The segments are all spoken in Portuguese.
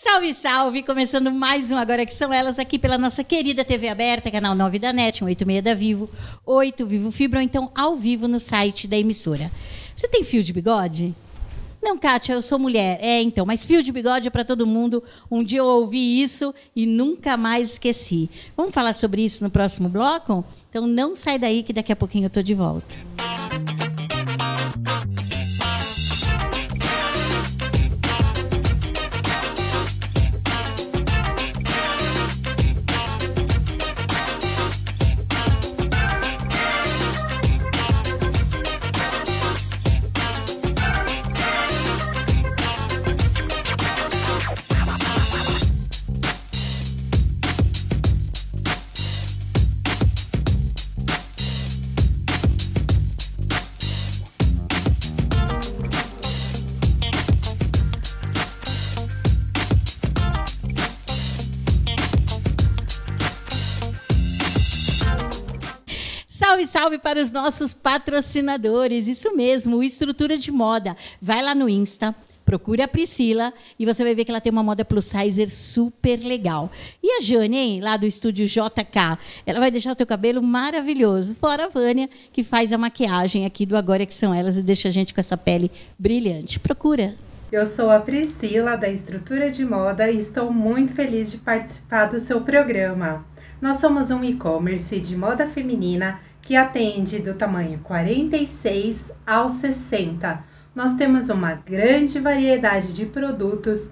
Salve, salve! Começando mais um Agora Que São Elas, aqui pela nossa querida TV aberta, canal 9 da NET, 186 da Vivo, 8 Vivo Fibra, ou então ao vivo no site da emissora. Você tem fio de bigode? Não, Kátia, eu sou mulher. Então, mas fio de bigode é para todo mundo. Um dia eu ouvi isso e nunca mais esqueci. Vamos falar sobre isso no próximo bloco? Então não sai daí que daqui a pouquinho eu tô de volta. Salve, salve para os nossos patrocinadores. Isso mesmo, o Estrutura de Moda. Vai lá no Insta, procura a Priscila e você vai ver que ela tem uma moda plus sizer super legal. E a Jane, hein, lá do estúdio JK, ela vai deixar o teu cabelo maravilhoso. Fora a Vânia, que faz a maquiagem aqui do Agora Que São Elas e deixa a gente com essa pele brilhante. Procura. Eu sou a Priscila, da Estrutura de Moda, e estou muito feliz de participar do seu programa. Nós somos um e-commerce de moda feminina que atende do tamanho 46 ao 60. Nós temos uma grande variedade de produtos,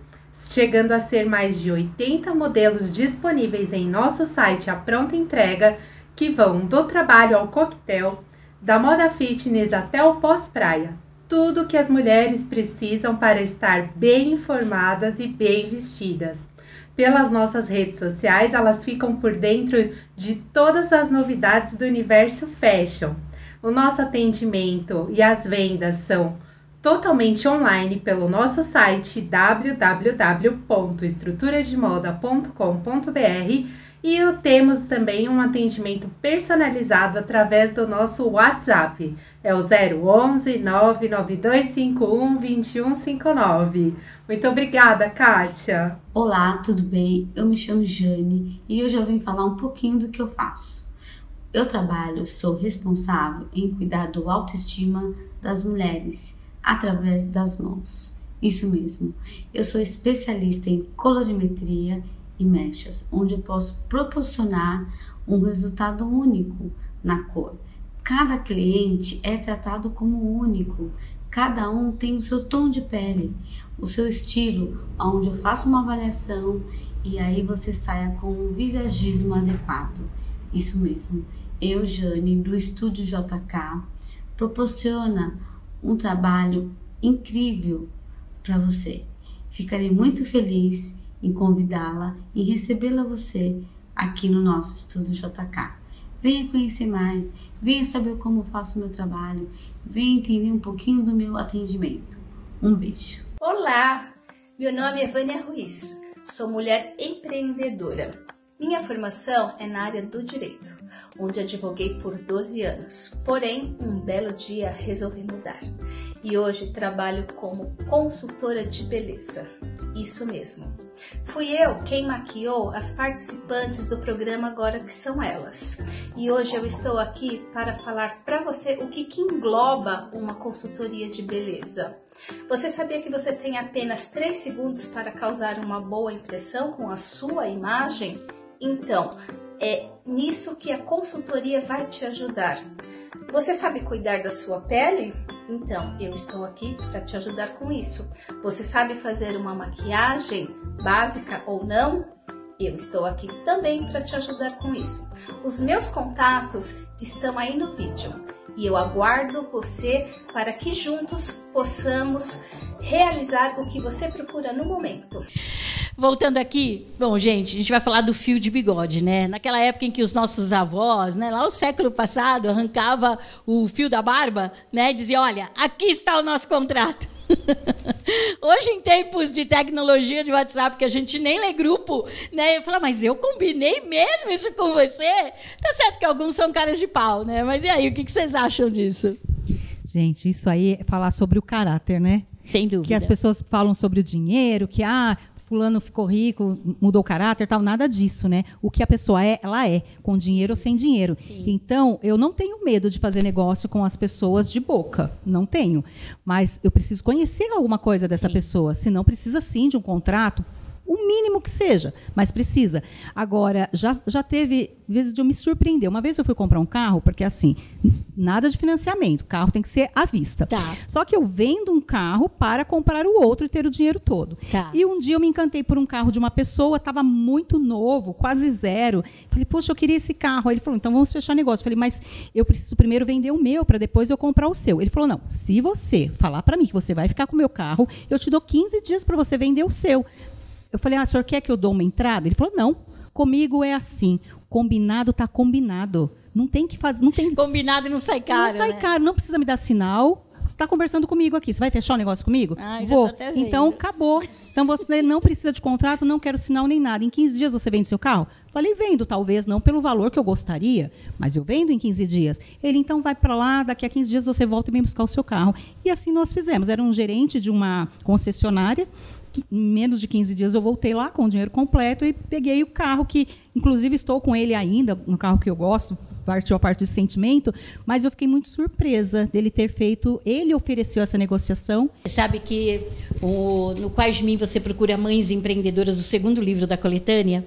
chegando a ser mais de 80 modelos disponíveis em nosso site à pronta entrega, que vão do trabalho ao coquetel, da moda fitness até o pós-praia. Tudo que as mulheres precisam para estar bem informadas e bem vestidas. Pelas nossas redes sociais, elas ficam por dentro de todas as novidades do universo fashion. O nosso atendimento e as vendas são totalmente online pelo nosso site www.estruturademoda.com.br e temos também um atendimento personalizado através do nosso WhatsApp. É o 011 99251 2159. Muito obrigada, Kátia. Olá, tudo bem? Eu me chamo Jane e eu já vim falar um pouquinho do que eu faço. Eu sou responsável em cuidar do autoestima das mulheres através das mãos. Isso mesmo, eu sou especialista em colorimetria e mechas, onde eu posso proporcionar um resultado único na cor. Cada cliente é tratado como único, cada um tem o seu tom de pele, o seu estilo, onde eu faço uma avaliação e aí você saia com um visagismo adequado. Isso mesmo, eu, Jane, do Estúdio JK, proporciona um trabalho incrível para você. Ficarei muito feliz em convidá-la e recebê-la você aqui no nosso Estúdio JK. Venha conhecer mais, venha saber como eu faço o meu trabalho, venha entender um pouquinho do meu atendimento. Um beijo. Olá, meu nome é Vânia Ruiz, sou mulher empreendedora. Minha formação é na área do direito, onde advoguei por 12 anos, porém, um belo dia resolvi mudar. E hoje trabalho como consultora de beleza. Isso mesmo. Fui eu quem maquiou as participantes do programa Agora Que São Elas. E hoje eu estou aqui para falar para você o que engloba uma consultoria de beleza. Você sabia que você tem apenas 3 segundos para causar uma boa impressão com a sua imagem? Então, é nisso que a consultoria vai te ajudar. Você sabe cuidar da sua pele? Então, eu estou aqui para te ajudar com isso. Você sabe fazer uma maquiagem básica ou não? Eu estou aqui também para te ajudar com isso. Os meus contatos estão aí no vídeo e eu aguardo você para que juntos possamos realizar o que você procura no momento. Voltando aqui, bom, gente, a gente vai falar do fio de bigode, né? Naquela época em que os nossos avós, né, lá no século passado, arrancava o fio da barba, né, e dizia, olha, aqui está o nosso contrato. Hoje, em tempos de tecnologia de WhatsApp, que a gente nem lê grupo, né? Eu falo, mas eu combinei mesmo isso com você? Tá certo que alguns são caras de pau, né? Mas e aí, o que vocês acham disso? Gente, isso aí é falar sobre o caráter, né? Sem dúvida. Que as pessoas falam sobre o dinheiro, que fulano ficou rico, mudou o caráter, tal, nada disso, né? O que a pessoa é, ela é, com dinheiro ou sem dinheiro. Sim. Então, eu não tenho medo de fazer negócio com as pessoas de boca, não tenho. Mas eu preciso conhecer alguma coisa dessa pessoa, senão precisa sim de um contrato, o mínimo que seja, mas precisa. Agora, já teve vezes de eu me surpreender. Uma vez eu fui comprar um carro, porque assim, nada de financiamento, o carro tem que ser à vista. Tá. Só que eu vendo um carro para comprar o outro e ter o dinheiro todo. Tá. E um dia eu me encantei por um carro de uma pessoa, estava muito novo, quase zero. Falei, poxa, eu queria esse carro. Aí ele falou, então vamos fechar negócio. Falei, mas eu preciso primeiro vender o meu, para depois eu comprar o seu. Ele falou, não, se você falar para mim que você vai ficar com o meu carro, eu te dou 15 dias para você vender o seu. Eu falei, o senhor quer que eu dou uma entrada? Ele falou, não, comigo é assim. Combinado está combinado. Não tem que fazer. Não tem... Combinado e não sai caro. Não sai caro, não precisa me dar sinal. Você está conversando comigo aqui. Você vai fechar o negócio comigo? Vou. Então, acabou. Então, você não precisa de contrato, não quero sinal nem nada. Em 15 dias você vende seu carro? Falei, vendo, talvez não pelo valor que eu gostaria, mas eu vendo em 15 dias. Ele, então, vai para lá, daqui a 15 dias você volta e vem buscar o seu carro. E assim nós fizemos. Era um gerente de uma concessionária. Em menos de 15 dias eu voltei lá com o dinheiro completo e peguei o carro, que inclusive estou com ele ainda, um carro que eu gosto, partiu a parte de sentimento, mas eu fiquei muito surpresa dele ter feito, ele ofereceu essa negociação. Sabe que no Quais de Mim você procura Mães Empreendedoras, o segundo livro da coletânea,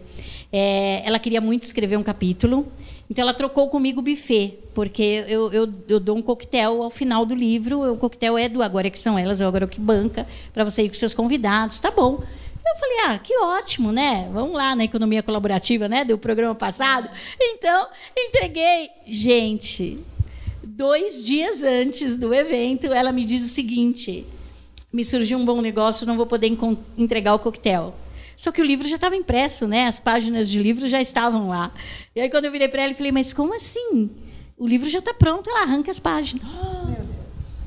ela queria muito escrever um capítulo, então ela trocou comigo o buffet, porque eu dou um coquetel ao final do livro, o coquetel é do Agora é que são elas, é o Agora que banca, para você ir com seus convidados, tá bom. Eu falei, que ótimo, né? Vamos lá na economia colaborativa, né? Do programa passado. Então, entreguei. Gente, 2 dias antes do evento, ela me diz o seguinte, me surgiu um bom negócio, não vou poder entregar o coquetel. Só que o livro já estava impresso, né? As páginas de livro já estavam lá. E aí, quando eu virei para ela, eu falei, mas como assim? O livro já está pronto, ela arranca as páginas. Meu Deus.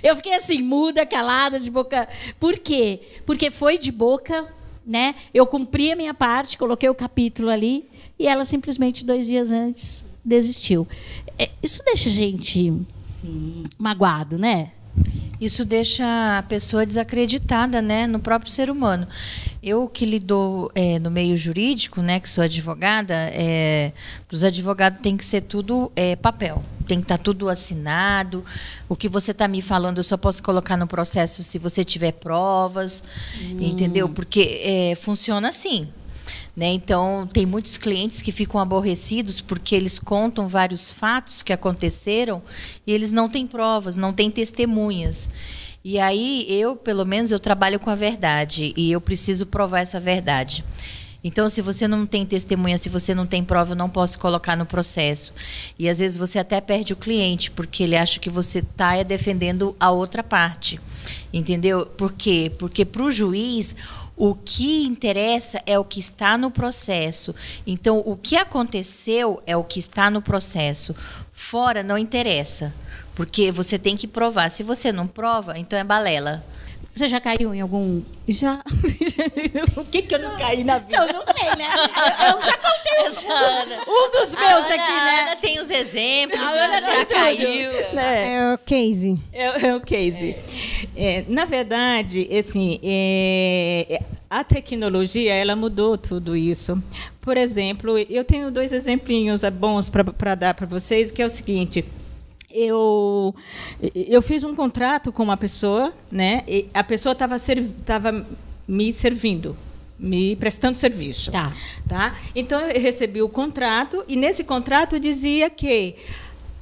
Eu fiquei assim, muda, calada, de boca... Por quê? Porque foi de boca, né? Eu cumpri a minha parte, coloquei o capítulo ali, e ela simplesmente 2 dias antes desistiu. Isso deixa a gente magoado, né? Isso deixa a pessoa desacreditada, né, no próprio ser humano. Eu que lido no meio jurídico, né, que sou advogada, para os advogados tem que ser tudo papel. Tem que estar tudo assinado. O que você está me falando, eu só posso colocar no processo se você tiver provas, entendeu? Porque funciona assim. Né? Então, tem muitos clientes que ficam aborrecidos porque eles contam vários fatos que aconteceram e eles não têm provas, não têm testemunhas. E aí, pelo menos, eu trabalho com a verdade e eu preciso provar essa verdade. Então, se você não tem testemunha, se você não tem prova, eu não posso colocar no processo. E, às vezes, você até perde o cliente porque ele acha que você está defendendo a outra parte. Entendeu? Por quê? Porque, para o juiz... O que interessa é o que está no processo. Então, o que aconteceu é o que está no processo. Fora não interessa, porque você tem que provar. Se você não prova, então é balela. Você já caiu em algum... Já. O que eu não caí na vida? Eu não sei, né? Eu já contei um dos meus aqui, né? A Ana tem os exemplos, A Ana já caiu. É o case. É o case. Na verdade, assim, a tecnologia, ela mudou tudo isso. Por exemplo, eu tenho 2 exemplinhos bons para dar para vocês, que é o seguinte... Eu fiz um contrato com uma pessoa, né? E a pessoa estava me servindo, me prestando serviço. Tá? Então, eu recebi o contrato e, nesse contrato, dizia que,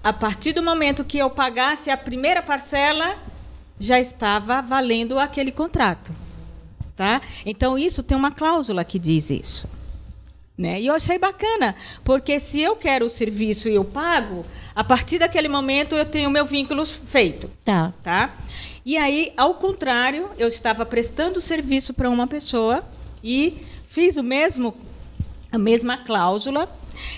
a partir do momento que eu pagasse a primeira parcela, já estava valendo aquele contrato. Tá? Então, isso tem uma cláusula que diz isso. Né? E eu achei bacana, porque se eu quero o serviço e eu pago, a partir daquele momento eu tenho o meu vínculo feito. Tá? E aí, ao contrário, eu estava prestando serviço para uma pessoa e fiz a mesma cláusula.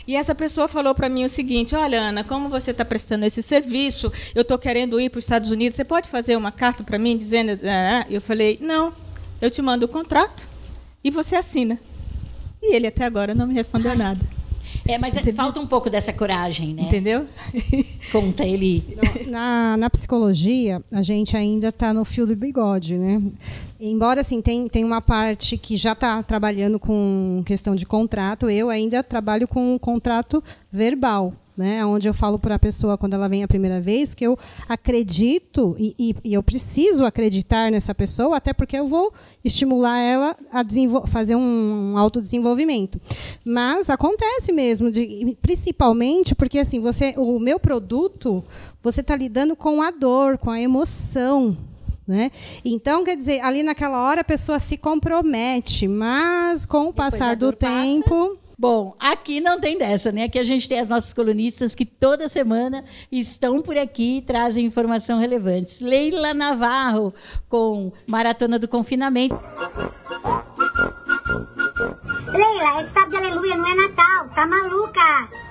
E essa pessoa falou para mim o seguinte: olha, Ana, como você está prestando esse serviço, eu estou querendo ir para os Estados Unidos, você pode fazer uma carta para mim dizendo... Eu falei, não, eu te mando o contrato e você assina. E ele até agora não me respondeu nada. Mas falta um pouco dessa coragem, né? Entendeu? Conta ele. Na psicologia, a gente ainda está no fio do bigode, né? Embora, assim, tem uma parte que já está trabalhando com questão de contrato, eu ainda trabalho com um contrato verbal, né, onde eu falo para a pessoa, quando ela vem a primeira vez, que eu acredito e eu preciso acreditar nessa pessoa, até porque eu vou estimular ela a fazer um autodesenvolvimento. Mas acontece mesmo, principalmente porque assim, o meu produto, você está lidando com a dor, com a emoção. Né? Então, quer dizer, ali naquela hora a pessoa se compromete, mas com o passar do tempo... Bom, aqui não tem dessa, né? Aqui a gente tem as nossas colunistas que toda semana estão por aqui e trazem informação relevante. Leila Navarro, com Maratona do Confinamento. Leila, esse sábado de aleluia não é Natal, tá maluca?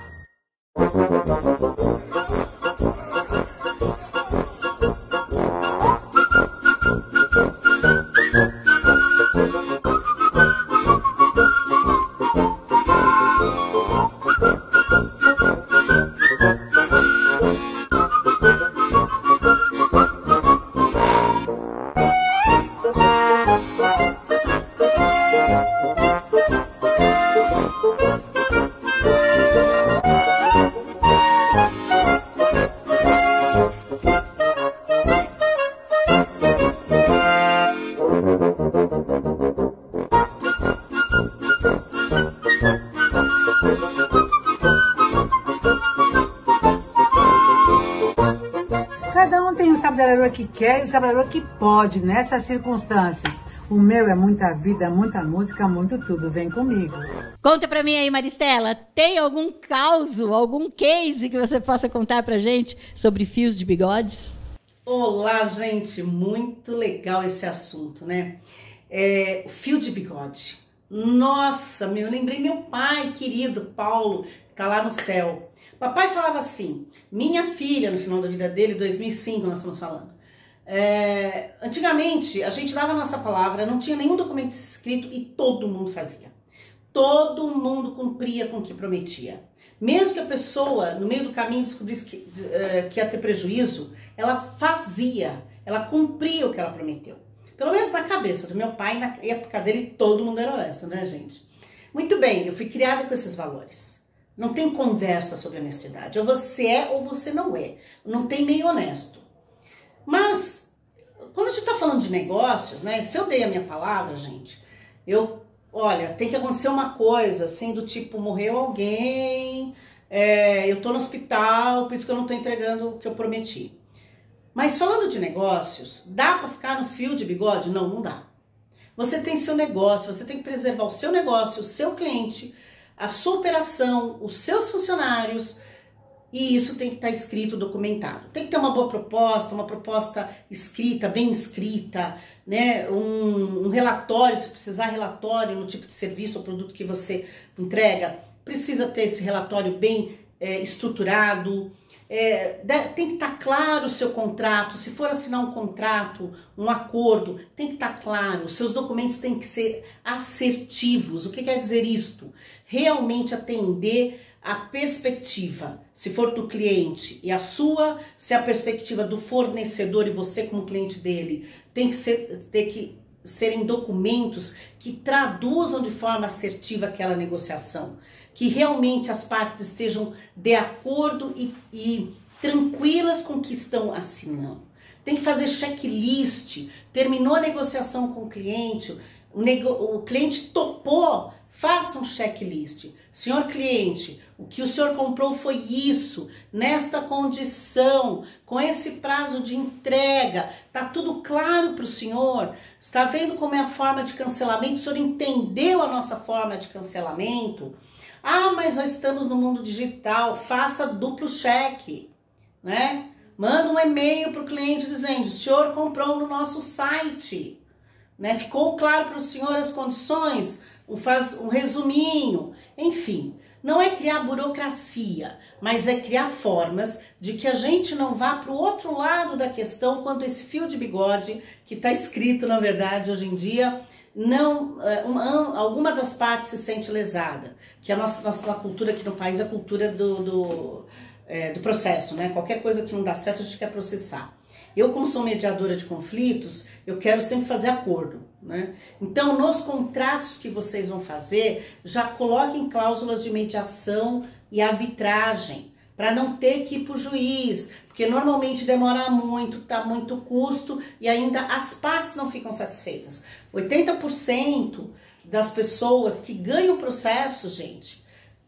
Que quer e o trabalhador que pode nessas circunstâncias. O meu é muita vida, muita música, muito tudo. Vem comigo. Conta pra mim aí, Maristela, tem algum caso, algum case que você possa contar pra gente sobre fios de bigodes? Olá, gente, muito legal esse assunto, né? Fio de bigode. Nossa, eu lembrei meu pai querido, Paulo, que tá lá no céu. Papai falava assim, minha filha, no final da vida dele, 2005 nós estamos falando. Antigamente, a gente dava a nossa palavra, não tinha nenhum documento escrito e todo mundo fazia. Todo mundo cumpria com o que prometia. Mesmo que a pessoa, no meio do caminho, descobrisse que ia ter prejuízo, ela fazia, ela cumpria o que ela prometeu. Pelo menos na cabeça do meu pai, na época dele, todo mundo era honesto, né, gente? Muito bem, eu fui criada com esses valores. Não tem conversa sobre honestidade. Ou você é ou você não é. Não tem meio honesto. Mas, quando a gente tá falando de negócios, né? Se eu dei a minha palavra, gente, olha, tem que acontecer uma coisa, assim, do tipo, morreu alguém, eu tô no hospital, por isso que eu não tô entregando o que eu prometi. Mas falando de negócios, dá pra ficar no fio de bigode? Não, não dá. Você tem seu negócio, você tem que preservar o seu negócio, o seu cliente, a sua operação, os seus funcionários, e isso tem que estar escrito, documentado. Tem que ter uma boa proposta, uma proposta escrita, bem escrita, né? Um relatório, se precisar relatório no tipo de serviço ou produto que você entrega, precisa ter esse relatório bem estruturado. Tem que estar claro o seu contrato. Se for assinar um contrato, um acordo, tem que estar claro. Os seus documentos têm que ser assertivos. O que quer dizer isto? Realmente atender a perspectiva, se for do cliente, e a sua, se é a perspectiva do fornecedor e você como cliente dele, tem que serem documentos que traduzam de forma assertiva aquela negociação, que realmente as partes estejam de acordo e tranquilas com o que estão assinando. Tem que fazer checklist, terminou a negociação com o cliente, o cliente topou, faça um checklist. Senhor cliente, o que o senhor comprou foi isso, nesta condição, com esse prazo de entrega, tá tudo claro para o senhor? Está vendo como é a forma de cancelamento? O senhor entendeu a nossa forma de cancelamento? Ah, mas nós estamos no mundo digital, faça duplo cheque, né? Manda um e-mail para o cliente dizendo, o senhor comprou no nosso site, né? Ficou claro para o senhor as condições? Faz um resuminho, enfim, não é criar burocracia, mas é criar formas de que a gente não vá para o outro lado da questão quando esse fio de bigode, que está escrito na verdade hoje em dia, alguma das partes se sente lesada, que a nossa cultura aqui no país é a cultura do processo, né? Qualquer coisa que não dá certo, a gente quer processar. Eu, como sou mediadora de conflitos, eu quero sempre fazer acordo, né? Então, nos contratos que vocês vão fazer, já coloquem cláusulas de mediação e arbitragem, para não ter que ir para o juiz, porque normalmente demora muito, tá muito custo e ainda as partes não ficam satisfeitas. 80% das pessoas que ganham processo, gente,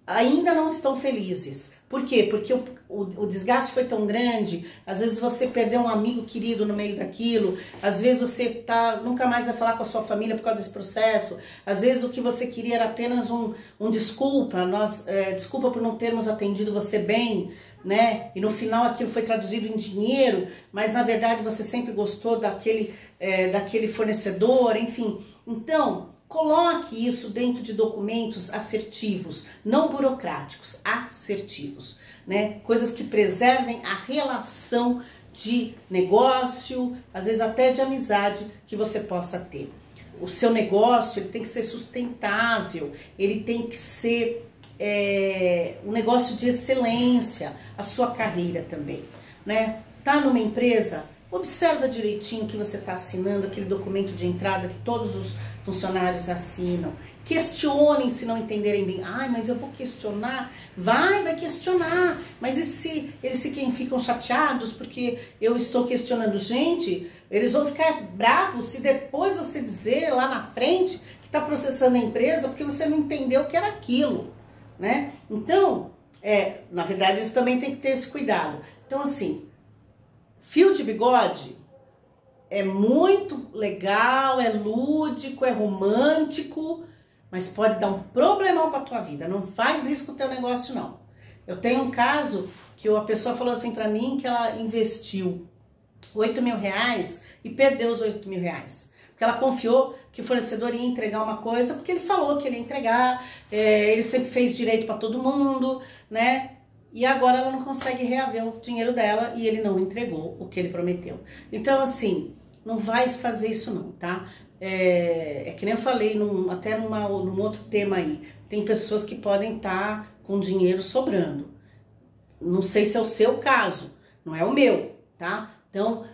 ainda não estão felizes. Por quê? Porque o desgaste foi tão grande, às vezes você perdeu um amigo querido no meio daquilo, às vezes você nunca mais vai falar com a sua família por causa desse processo, às vezes o que você queria era apenas um desculpa, desculpa por não termos atendido você bem, né? E no final aquilo foi traduzido em dinheiro, mas na verdade você sempre gostou daquele fornecedor, enfim. Então, coloque isso dentro de documentos assertivos, não burocráticos, assertivos, né? Coisas que preservem a relação de negócio, às vezes até de amizade que você possa ter. O seu negócio, ele tem que ser sustentável, ele tem que ser um negócio de excelência, a sua carreira também, né? Tá numa empresa, observa direitinho que você está assinando, aquele documento de entrada que todos os funcionários assinam. Questionem se não entenderem bem. Ai, mas eu vou questionar. Vai questionar. Mas e se eles ficam chateados porque eu estou questionando? Gente, eles vão ficar bravos se depois você dizer lá na frente que está processando a empresa porque você não entendeu o que era aquilo, né? Então, na verdade, isso também tem que ter esse cuidado. Então, assim, fio de bigode é muito legal, é lúdico, é romântico, mas pode dar um problemão para tua vida. Não faz isso com o teu negócio, não. Eu tenho um caso que a pessoa falou assim para mim que ela investiu R$8.000 e perdeu os R$8.000. Porque ela confiou que o fornecedor ia entregar uma coisa, porque ele falou que ele ia entregar, ele sempre fez direito para todo mundo, né? E agora ela não consegue reaver o dinheiro dela e ele não entregou o que ele prometeu. Então, assim, não vai fazer isso não, tá? É que nem eu falei num outro tema aí. Tem pessoas que podem estar com dinheiro sobrando. Não sei se é o seu caso, não é o meu, tá? Então,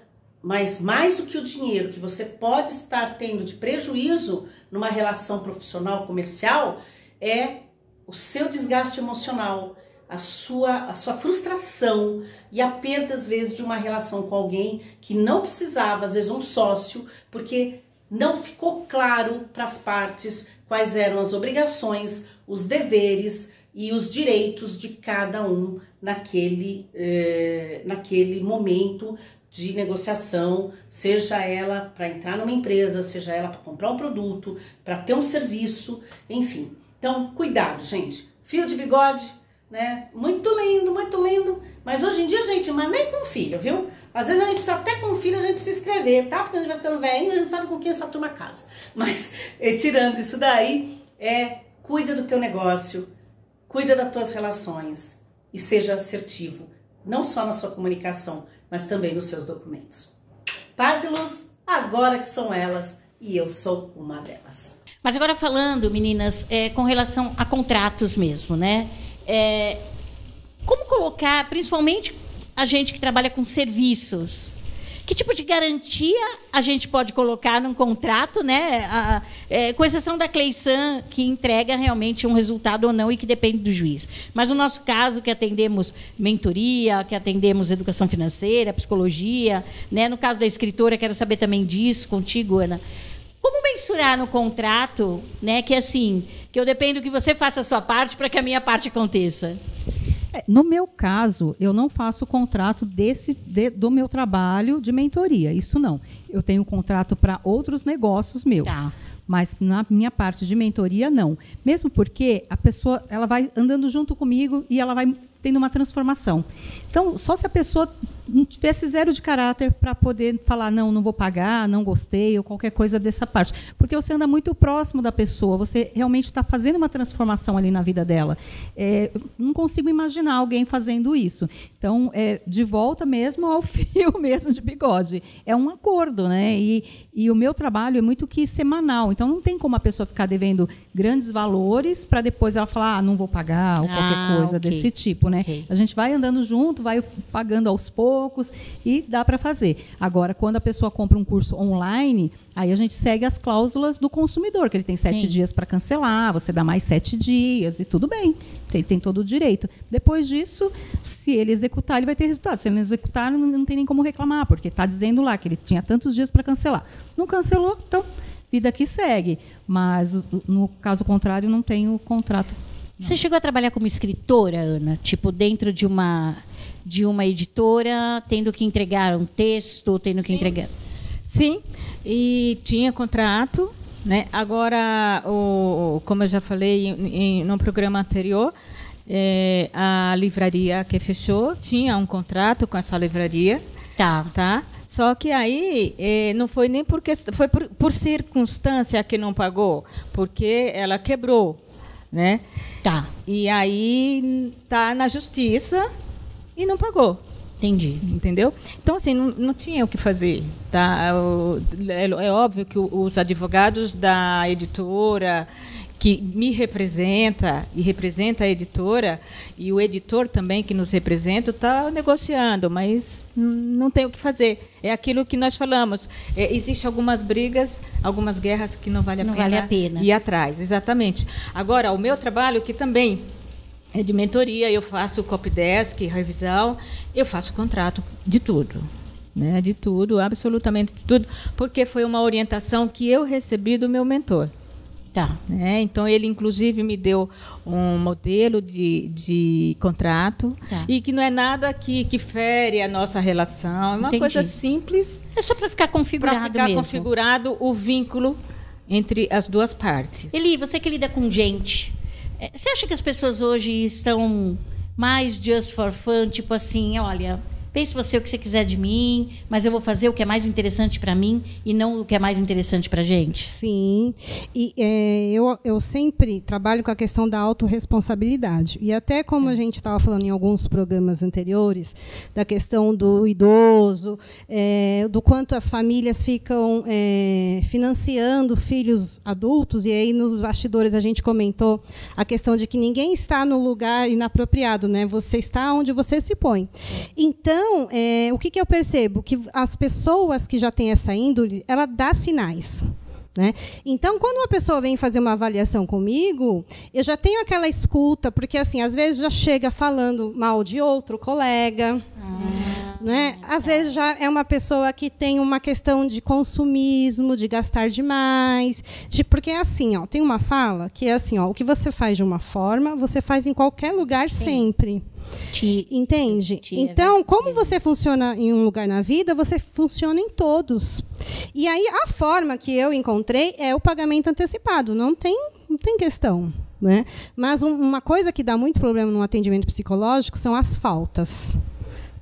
mas mais do que o dinheiro que você pode estar tendo de prejuízo numa relação profissional, comercial, é o seu desgaste emocional, a sua frustração e a perda, às vezes, de uma relação com alguém que não precisava, às vezes um sócio, porque não ficou claro para as partes quais eram as obrigações, os deveres e os direitos de cada um naquele momento de negociação, seja ela para entrar numa empresa, seja ela para comprar um produto, para ter um serviço, enfim. Então, cuidado, gente. Fio de bigode, né? Muito lindo, mas hoje em dia, gente, mas nem com filho, viu? Às vezes a gente precisa, até com filho, a gente precisa escrever, tá? Porque a gente vai ficando velhinho, a gente não sabe com quem essa turma casa. Mas, tirando isso daí, cuida do teu negócio, cuida das tuas relações e seja assertivo, não só na sua comunicação, mas também nos seus documentos. Paz e luz, agora que são elas, e eu sou uma delas. Mas agora falando, meninas, com relação a contratos mesmo, né? Como colocar, principalmente a gente que trabalha com serviços, que tipo de garantia a gente pode colocar num contrato, né? Com exceção da Cleisan, que entrega realmente um resultado ou não e que depende do juiz. Mas no nosso caso, que atendemos mentoria, que atendemos educação financeira, psicologia, né? No caso da escritora, quero saber também disso contigo, Ana. Como mensurar no contrato, né? Que assim, que eu dependo que você faça a sua parte para que a minha parte aconteça. No meu caso, eu não faço contrato do meu trabalho de mentoria. Isso não. Eu tenho contrato para outros negócios meus. Tá. Mas na minha parte de mentoria, não. Mesmo porque a pessoa ela vai andando junto comigo e ela vai tendo uma transformação. Então, só se a pessoa não tivesse zero de caráter para poder falar, não vou pagar, não gostei, ou qualquer coisa dessa parte. Porque você anda muito próximo da pessoa, você realmente está fazendo uma transformação ali na vida dela. Não consigo imaginar alguém fazendo isso. Então, de volta mesmo ao fio mesmo de bigode. É um acordo, né? E o meu trabalho é muito que semanal. Então, não tem como a pessoa ficar devendo grandes valores para depois ela falar, não vou pagar, ou qualquer coisa desse tipo, né? A gente vai andando junto, vai pagando aos poucos e dá para fazer. Agora, quando a pessoa compra um curso online, aí a gente segue as cláusulas do consumidor, que ele tem 7 dias para cancelar, você dá mais 7 dias e tudo bem. Ele tem todo o direito. Depois disso, se ele executar, ele vai ter resultado. Se ele não executar, não tem nem como reclamar, porque está dizendo lá que ele tinha tantos dias para cancelar. Não cancelou, então, vida que segue. Mas, no caso contrário, não tem o contrato. Você chegou a trabalhar como escritora, Ana? Tipo, dentro de uma editora, tendo que entregar um texto, tendo que entregar... Sim, e tinha contrato, né? Agora, como eu já falei no programa anterior, a livraria que fechou tinha um contrato com essa livraria. Tá? Só que aí não foi nem porque foi por circunstância que não pagou, porque ela quebrou, né? Tá. E aí tá na justiça e não pagou. Entendi. Entendeu? Então, assim, não tinha o que fazer. Tá? É óbvio que os advogados da editora, que me representa e representa a editora, e o editor também que nos representa, está negociando, mas não tem o que fazer. É aquilo que nós falamos. Existem algumas brigas, algumas guerras que não vale a pena ir atrás. Exatamente. Agora, o meu trabalho, que também é de mentoria, eu faço copydesk, revisão, eu faço contrato de tudo, né? De tudo, absolutamente de tudo, porque foi uma orientação que eu recebi do meu mentor. Tá. Né? Então, ele, inclusive, me deu um modelo de contrato, e que não é nada que fere a nossa relação, é uma coisa simples. É só para ficar configurado mesmo. Para ficar configurado o vínculo entre as duas partes. Eli, você que lida com gente, você acha que as pessoas hoje estão mais just for fun, tipo assim, olha, pense você o que você quiser de mim, mas eu vou fazer o que é mais interessante para mim e não o que é mais interessante para a gente? Sim. E eu sempre trabalho com a questão da autorresponsabilidade. E até como a gente estava falando em alguns programas anteriores, da questão do idoso, do quanto as famílias ficam financiando filhos adultos, e aí nos bastidores a gente comentou a questão de que ninguém está no lugar inapropriado, né? Você está onde você se põe. Então, o que eu percebo? Que as pessoas que já têm essa índole, ela dá sinais. Né? Então, quando uma pessoa vem fazer uma avaliação comigo, eu já tenho aquela escuta, porque assim, às vezes já chega falando mal de outro colega. Né? Às vezes já é uma pessoa que tem uma questão de consumismo, de gastar demais. Porque é assim, tem uma fala que é assim, o que você faz de uma forma, você faz em qualquer lugar sempre. Entende? Então, como você funciona em um lugar na vida, você funciona em todos. E aí, a forma que eu encontrei é o pagamento antecipado. Não tem questão. Né? Mas uma coisa que dá muito problema no atendimento psicológico são as faltas.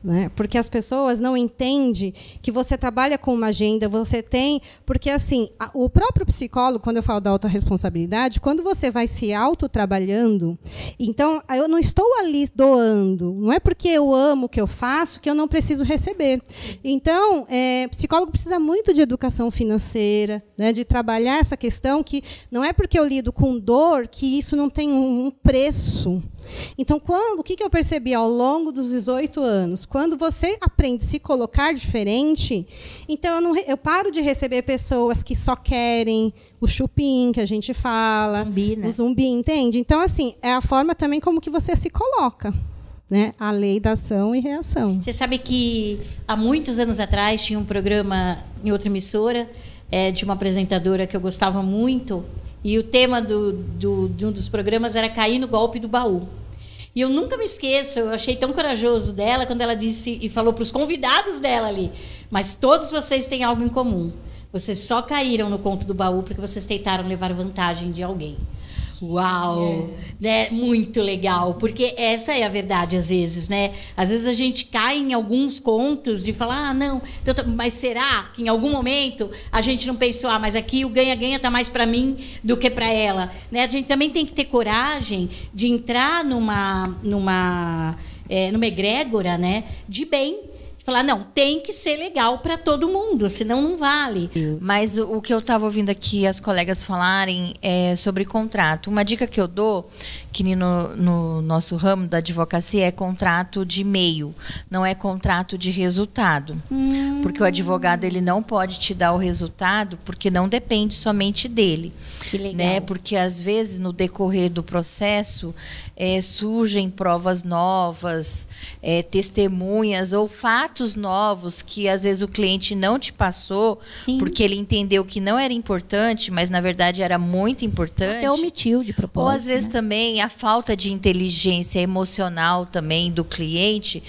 Né? Porque as pessoas não entendem que você trabalha com uma agenda, você tem... Porque, assim, o próprio psicólogo, quando eu falo da autorresponsabilidade, quando você vai se autotrabalhando, então, eu não estou ali doando. Não é porque eu amo o que eu faço que eu não preciso receber. Então, psicólogo precisa muito de educação financeira, né? De trabalhar essa questão que não é porque eu lido com dor que isso não tem um preço. Então, o que eu percebi ao longo dos 18 anos? Quando você aprende a se colocar diferente, então eu paro de receber pessoas que só querem o chupim, que a gente fala, zumbi, né? O zumbi, entende? Então, assim, é a forma também como que você se coloca. Né? A lei da ação e reação. Você sabe que há muitos anos atrás tinha um programa em outra emissora, de uma apresentadora que eu gostava muito, e o tema de um dos programas era cair no golpe do baú. E eu nunca me esqueço, eu achei tão corajoso dela quando ela disse e falou para os convidados dela ali, mas todos vocês têm algo em comum. Vocês só caíram no conto do baú porque vocês tentaram levar vantagem de alguém. Uau! Né? Muito legal, porque essa é a verdade às vezes, né? Às vezes a gente cai em alguns contos de falar, não, mas será que em algum momento a gente não pensou, mas aqui o ganha-ganha tá mais para mim do que para ela, né? A gente também tem que ter coragem de entrar numa egrégora, né? De bem. Falar, não, tem que ser legal para todo mundo, senão não vale. Mas o que eu estava ouvindo aqui as colegas falarem é sobre contrato. Uma dica que eu dou, que no nosso ramo da advocacia, é contrato de meio, não é contrato de resultado. Porque o advogado ele não pode te dar o resultado porque não depende somente dele. Que legal. Né? Porque às vezes no decorrer do processo surgem provas novas, testemunhas ou fatos novos que às vezes o cliente não te passou. Sim. Porque ele entendeu que não era importante, mas na verdade era muito importante. Até omitiu de propósito. Ou às vezes também a falta de inteligência emocional também do cliente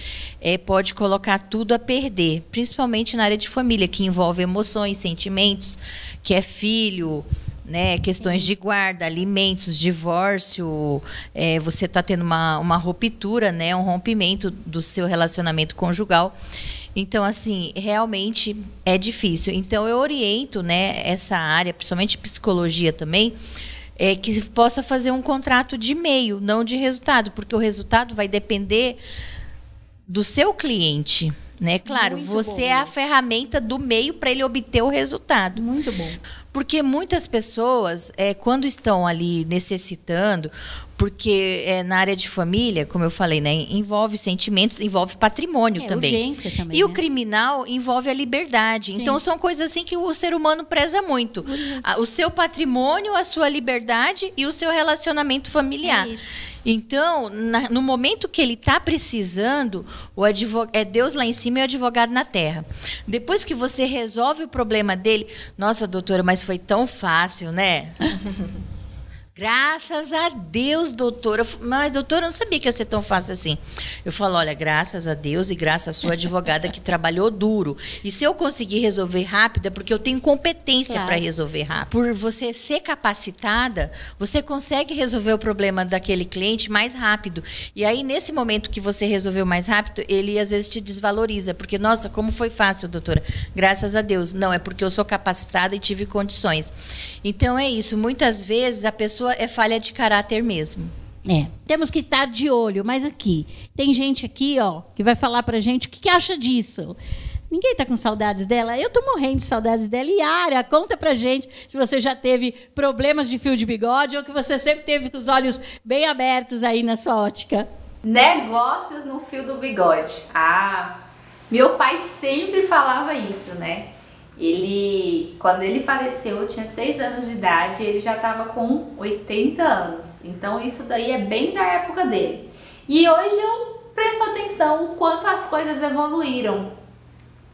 pode colocar tudo a perder, principalmente na área de família, que envolve emoções, sentimentos, que é filho, né, questões de guarda, alimentos, divórcio, você está tendo uma ruptura, né, um rompimento do seu relacionamento conjugal. Então, assim, realmente é difícil. Então, eu oriento, né, essa área, principalmente psicologia também, que possa fazer um contrato de meio, não de resultado, porque o resultado vai depender do seu cliente. Né? Claro, muito você é a ferramenta do meio para ele obter o resultado. Muito bom. Porque muitas pessoas, quando estão ali necessitando, porque na área de família, como eu falei, né, envolve sentimentos, envolve patrimônio também. Urgência também. E o criminal envolve a liberdade. Sim. Então, são coisas assim que o ser humano preza muito. O seu patrimônio, a sua liberdade e o seu relacionamento familiar. É isso. Então, no momento que ele está precisando, é Deus lá em cima e o advogado na terra. Depois que você resolve o problema dele, nossa, doutora, mas foi tão fácil, né? Graças a Deus, doutora. Mas, doutora, eu não sabia que ia ser tão fácil assim. Eu falo, olha, graças a Deus e graças à sua advogada que trabalhou duro. E se eu conseguir resolver rápido, é porque eu tenho competência para resolver rápido. Por você ser capacitada, você consegue resolver o problema daquele cliente mais rápido. E aí, nesse momento que você resolveu mais rápido, ele às vezes te desvaloriza. Porque, nossa, como foi fácil, doutora. Graças a Deus. Não, é porque eu sou capacitada e tive condições. Então, é isso. Muitas vezes, a pessoa é falha de caráter mesmo. Temos que estar de olho, mas aqui, tem gente aqui, ó, que vai falar pra gente o que acha disso. Ninguém tá com saudades dela? Eu tô morrendo de saudades dela. Yara, conta pra gente se você já teve problemas de fio de bigode ou que você sempre teve com os olhos bem abertos aí na sua ótica. Negócios no fio do bigode. Meu pai sempre falava isso, né? Quando ele faleceu, eu tinha 6 anos de idade, ele já estava com 80 anos. Então isso daí é bem da época dele. E hoje eu presto atenção o quanto as coisas evoluíram.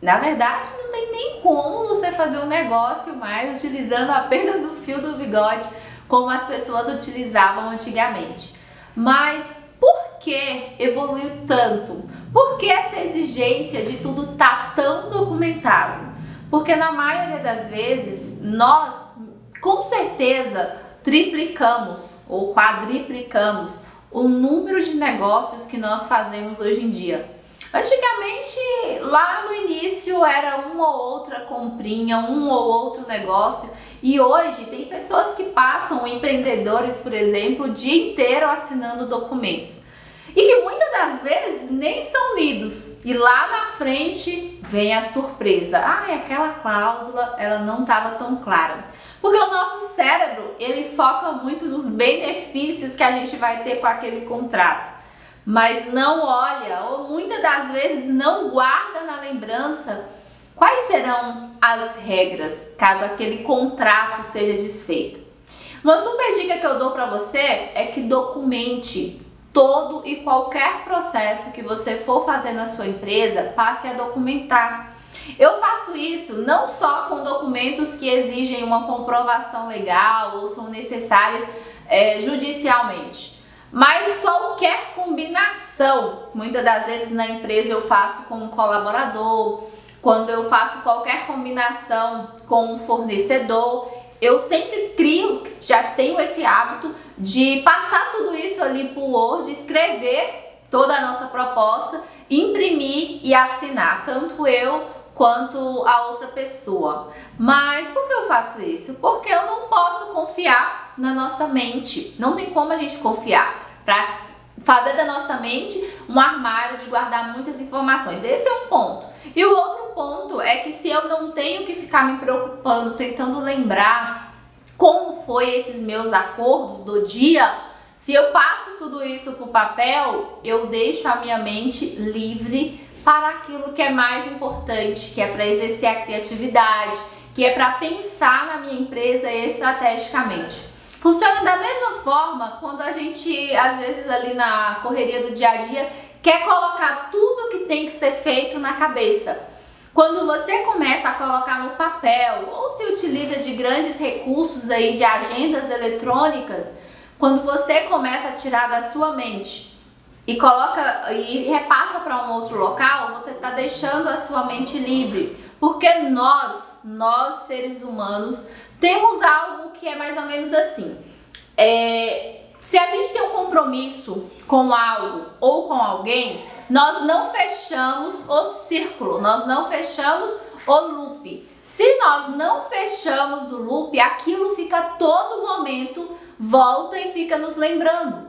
Na verdade, não tem nem como você fazer um negócio mais utilizando apenas o fio do bigode, como as pessoas utilizavam antigamente. Mas por que evoluiu tanto? Por que essa exigência de tudo tá tão documentado? Porque na maioria das vezes, nós, com certeza, triplicamos ou quadriplicamos o número de negócios que nós fazemos hoje em dia. Antigamente, lá no início, era uma ou outra comprinha, um ou outro negócio. E hoje, tem pessoas que passam, empreendedores, por exemplo, o dia inteiro assinando documentos. E que muitas das vezes nem são lidos. E lá na frente vem a surpresa. Aquela cláusula, ela não estava tão clara. Porque o nosso cérebro, ele foca muito nos benefícios que a gente vai ter com aquele contrato. Mas não olha, ou muitas das vezes não guarda na lembrança quais serão as regras caso aquele contrato seja desfeito. Uma super dica que eu dou para você é que documente todo e qualquer processo que você for fazer na sua empresa, passe a documentar. Eu faço isso não só com documentos que exigem uma comprovação legal ou são necessários judicialmente, mas qualquer combinação. Muitas das vezes na empresa eu faço com um colaborador, quando eu faço qualquer combinação com um fornecedor, eu sempre já tenho esse hábito de passar tudo isso ali pro Word, escrever toda a nossa proposta, imprimir e assinar, tanto eu quanto a outra pessoa. Mas por que eu faço isso? Porque eu não posso confiar na nossa mente. Não tem como a gente confiar para fazer da nossa mente um armário de guardar muitas informações. Esse é um ponto. E o outro ponto é que se eu não tenho que ficar me preocupando, tentando lembrar como foi esses meus acordos do dia, se eu passo tudo isso para o papel, eu deixo a minha mente livre para aquilo que é mais importante, que é para exercer a criatividade, que é para pensar na minha empresa estrategicamente. Funciona da mesma forma quando a gente, às vezes ali na correria do dia a dia, quer colocar tudo que tem que ser feito na cabeça. Quando você começa a colocar no papel ou se utiliza de grandes recursos aí de agendas eletrônicas, quando você começa a tirar da sua mente e coloca e repassa para um outro local, você está deixando a sua mente livre. Porque nós seres humanos, temos algo que é mais ou menos assim. Se a gente tem um compromisso com algo ou com alguém, nós não fechamos o círculo, nós não fechamos o loop. Se nós não fechamos o loop, aquilo fica todo momento, volta e fica nos lembrando.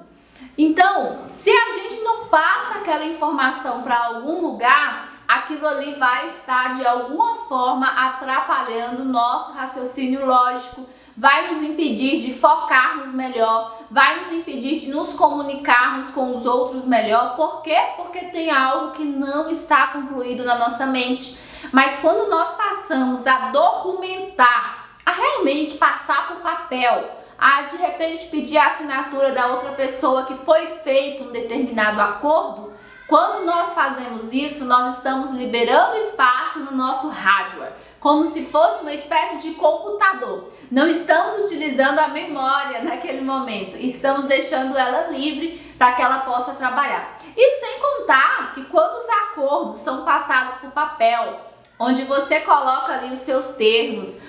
Então, se a gente não passa aquela informação para algum lugar, aquilo ali vai estar de alguma forma atrapalhando o nosso raciocínio lógico, vai nos impedir de focarmos melhor, vai nos impedir de nos comunicarmos com os outros melhor. Por quê? Porque tem algo que não está concluído na nossa mente. Mas quando nós passamos a documentar, a realmente passar para o papel, a de repente pedir a assinatura da outra pessoa que foi feito um determinado acordo, quando nós fazemos isso, nós estamos liberando espaço no nosso hardware, como se fosse uma espécie de computador. Não estamos utilizando a memória naquele momento, estamos deixando ela livre para que ela possa trabalhar. E sem contar que quando os acordos são passados para o papel, onde você coloca ali os seus termos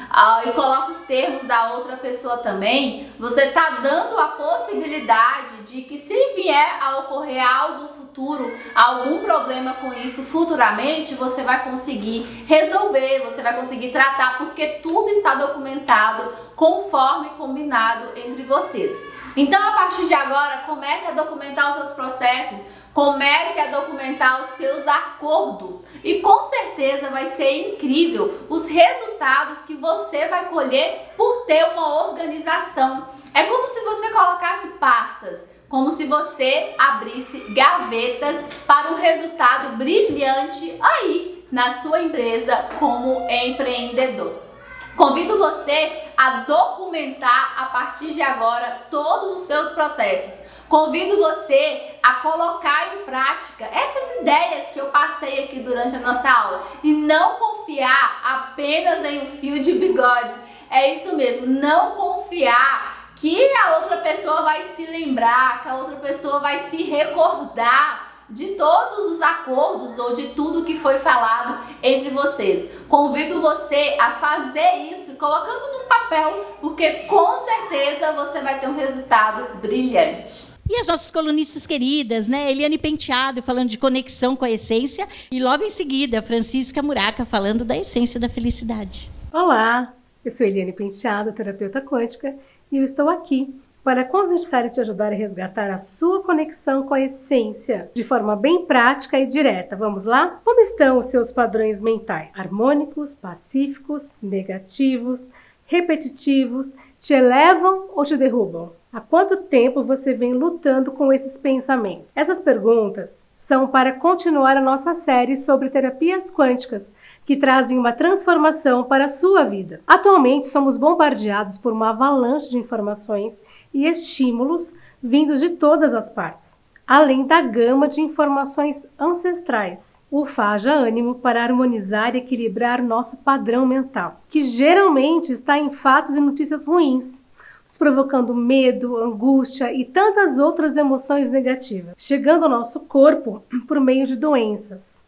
e coloca os termos da outra pessoa também, você está dando a possibilidade de que se vier a ocorrer algo no futuro, algum problema com isso futuramente, você vai conseguir resolver, você vai conseguir tratar, porque tudo está documentado conforme combinado entre vocês. Então, a partir de agora, comece a documentar os seus processos, comece a documentar os seus acordos e com certeza vai ser incrível os resultados que você vai colher por ter uma organização. É como se você colocasse pastas, como se você abrisse gavetas para um resultado brilhante aí na sua empresa como empreendedor. Convido você a documentar a partir de agora todos os seus processos. Convido você a colocar em prática essas ideias que eu passei aqui durante a nossa aula e não confiar apenas em um fio de bigode. É isso mesmo, não confiar que a outra pessoa vai se lembrar, que a outra pessoa vai se recordar de todos os acordos ou de tudo que foi falado entre vocês. Convido você a fazer isso colocando no papel, porque com certeza você vai ter um resultado brilhante. E as nossas colunistas queridas, né? Eliane Penteado falando de conexão com a essência e logo em seguida Francisca Muraca falando da essência da felicidade. Olá, eu sou Eliane Penteado, terapeuta quântica, e eu estou aqui para conversar e te ajudar a resgatar a sua conexão com a essência de forma bem prática e direta. Vamos lá? Como estão os seus padrões mentais? Harmônicos, pacíficos, negativos, repetitivos? Te elevam ou te derrubam? Há quanto tempo você vem lutando com esses pensamentos? Essas perguntas são para continuar a nossa série sobre terapias quânticas, que trazem uma transformação para a sua vida. Atualmente, somos bombardeados por uma avalanche de informações e estímulos vindos de todas as partes, além da gama de informações ancestrais. O Faja Ânimo para harmonizar e equilibrar nosso padrão mental, que geralmente está em fatos e notícias ruins, nos provocando medo, angústia e tantas outras emoções negativas, chegando ao nosso corpo por meio de doenças.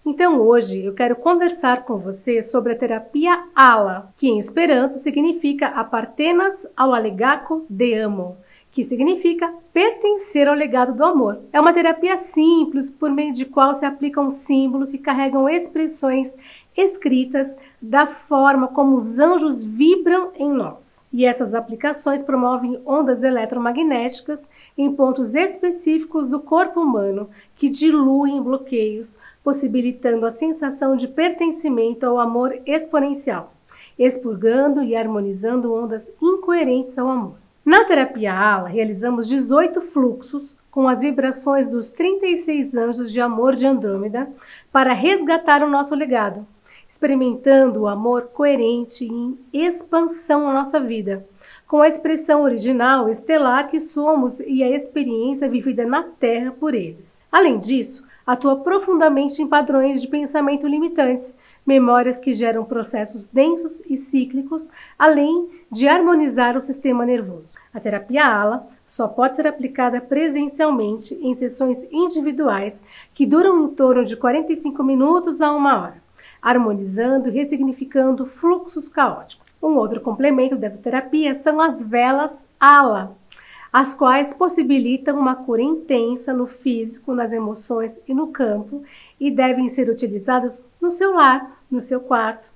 Então hoje eu quero conversar com você sobre a terapia ALA, que em esperanto significa Apartenas ao Alegaco de Amo, que significa pertencer ao legado do amor. É uma terapia simples, por meio de qual se aplicam símbolos que carregam expressões escritas da forma como os anjos vibram em nós. E essas aplicações promovem ondas eletromagnéticas em pontos específicos do corpo humano que diluem bloqueios, possibilitando a sensação de pertencimento ao amor exponencial, expurgando e harmonizando ondas incoerentes ao amor. Na terapia ALA, realizamos 18 fluxos com as vibrações dos 36 anjos de amor de Andrômeda para resgatar o nosso legado, experimentando o amor coerente e em expansão na nossa vida, com a expressão original estelar que somos e a experiência vivida na Terra por eles. Além disso, atua profundamente em padrões de pensamento limitantes, memórias que geram processos densos e cíclicos, além de harmonizar o sistema nervoso. A terapia ALA só pode ser aplicada presencialmente em sessões individuais que duram em torno de 45 minutos a 1 hora, harmonizando e ressignificando fluxos caóticos. Um outro complemento dessa terapia são as velas ALA, as quais possibilitam uma cura intensa no físico, nas emoções e no campo e devem ser utilizadas no seu lar, no seu quarto.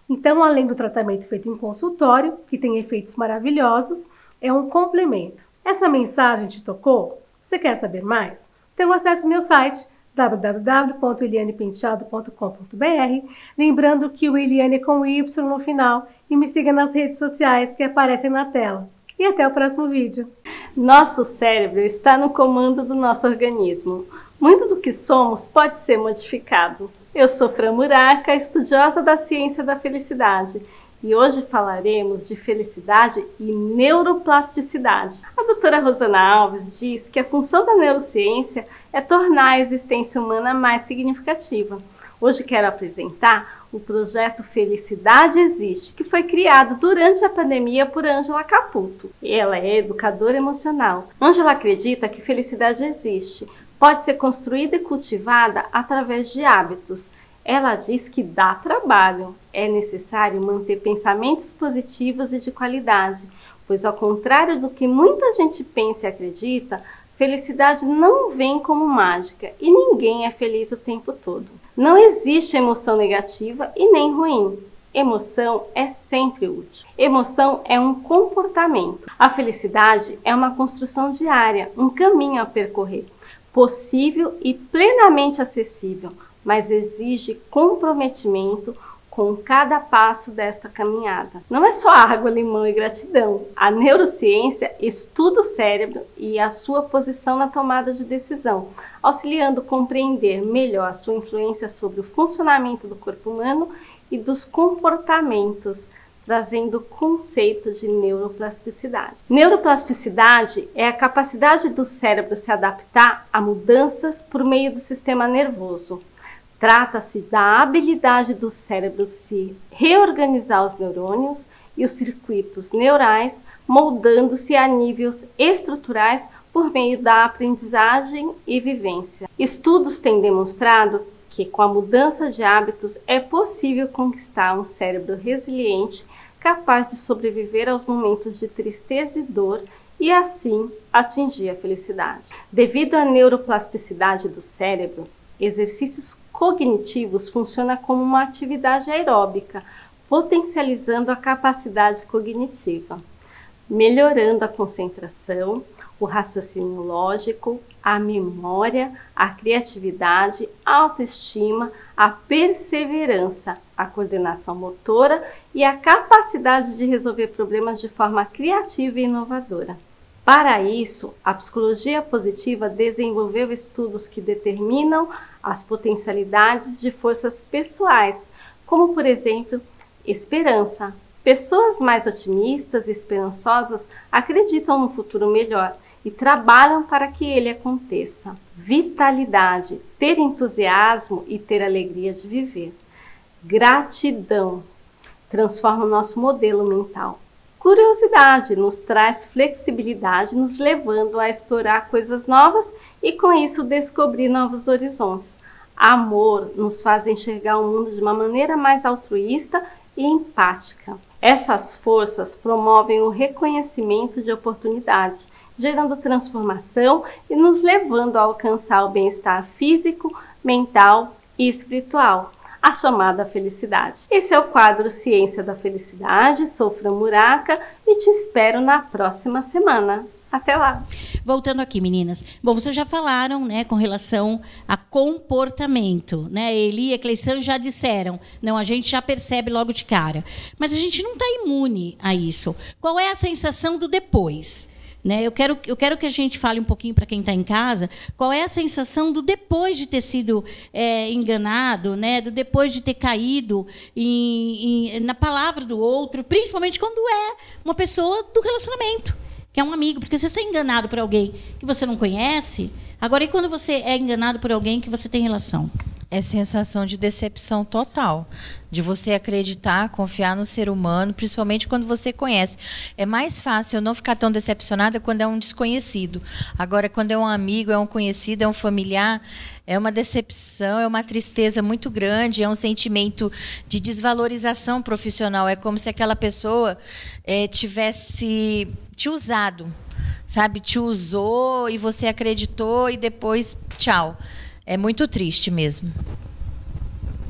Então, além do tratamento feito em consultório, que tem efeitos maravilhosos, é um complemento. Essa mensagem te tocou? Você quer saber mais? Então acesse o meu site www.elianepenteado.com.br, lembrando que o Eliane é com Y no final, e me siga nas redes sociais que aparecem na tela. E até o próximo vídeo. Nosso cérebro está no comando do nosso organismo. Muito do que somos pode ser modificado. Eu sou Fran Muraca, estudiosa da ciência da felicidade, e hoje falaremos de felicidade e neuroplasticidade. A doutora Rosana Alves diz que a função da neurociência é tornar a existência humana mais significativa. Hoje quero apresentar o projeto Felicidade Existe, que foi criado durante a pandemia por Ângela Caputo. Ela é educadora emocional. Ângela acredita que felicidade existe, pode ser construída e cultivada através de hábitos. Ela diz que dá trabalho, é necessário manter pensamentos positivos e de qualidade, pois ao contrário do que muita gente pensa e acredita, felicidade não vem como mágica e ninguém é feliz o tempo todo. Não existe emoção negativa e nem ruim. Emoção é sempre útil. Emoção é um comportamento. A felicidade é uma construção diária, um caminho a percorrer, possível e plenamente acessível, mas exige comprometimento com cada passo desta caminhada. Não é só água, limão e gratidão. A neurociência estuda o cérebro e a sua posição na tomada de decisão, auxiliando a compreender melhor a sua influência sobre o funcionamento do corpo humano e dos comportamentos, trazendo o conceito de neuroplasticidade. Neuroplasticidade é a capacidade do cérebro se adaptar a mudanças por meio do sistema nervoso. Trata-se da habilidade do cérebro se reorganizar os neurônios e os circuitos neurais, moldando-se a níveis estruturais por meio da aprendizagem e vivência. Estudos têm demonstrado que com a mudança de hábitos é possível conquistar um cérebro resiliente, capaz de sobreviver aos momentos de tristeza e dor e assim atingir a felicidade. Devido à neuroplasticidade do cérebro, exercícios cognitivos funcionam como uma atividade aeróbica, potencializando a capacidade cognitiva, melhorando a concentração, o raciocínio lógico, a memória, a criatividade, a autoestima, a perseverança, a coordenação motora e a capacidade de resolver problemas de forma criativa e inovadora. Para isso, a psicologia positiva desenvolveu estudos que determinam as potencialidades de forças pessoais, como, por exemplo, esperança. Pessoas mais otimistas e esperançosas acreditam no futuro melhor e trabalham para que ele aconteça. Vitalidade, ter entusiasmo e ter alegria de viver. Gratidão, transforma o nosso modelo mental. Curiosidade nos traz flexibilidade, nos levando a explorar coisas novas e com isso descobrir novos horizontes. Amor nos faz enxergar o mundo de uma maneira mais altruísta e empática. Essas forças promovem o reconhecimento de oportunidade, gerando transformação e nos levando a alcançar o bem-estar físico, mental e espiritual, a chamada felicidade. Esse é o quadro Ciência da Felicidade. Sou Fran Muraca e te espero na próxima semana. Até lá. Voltando aqui, meninas. Bom, vocês já falaram, né, com relação a comportamento, né? Eli e a Cleição já disseram. Não, a gente já percebe logo de cara. Mas a gente não está imune a isso. Qual é a sensação do depois? Né? Eu quero que a gente fale um pouquinho para quem está em casa, qual é a sensação do depois de ter sido enganado, né? Do depois de ter caído na palavra do outro, principalmente quando é uma pessoa do relacionamento, que é um amigo, porque você é enganado por alguém que você não conhece. Agora, e quando você é enganado por alguém que você tem relação? É sensação de decepção total, de você acreditar, confiar no ser humano, principalmente quando você conhece. É mais fácil eu não ficar tão decepcionada quando é um desconhecido. Agora, quando é um amigo, é um conhecido, é um familiar, é uma decepção, é uma tristeza muito grande, é um sentimento de desvalorização profissional. É como se aquela pessoa tivesse te usado, sabe? Te usou e você acreditou e depois, tchau. É muito triste mesmo.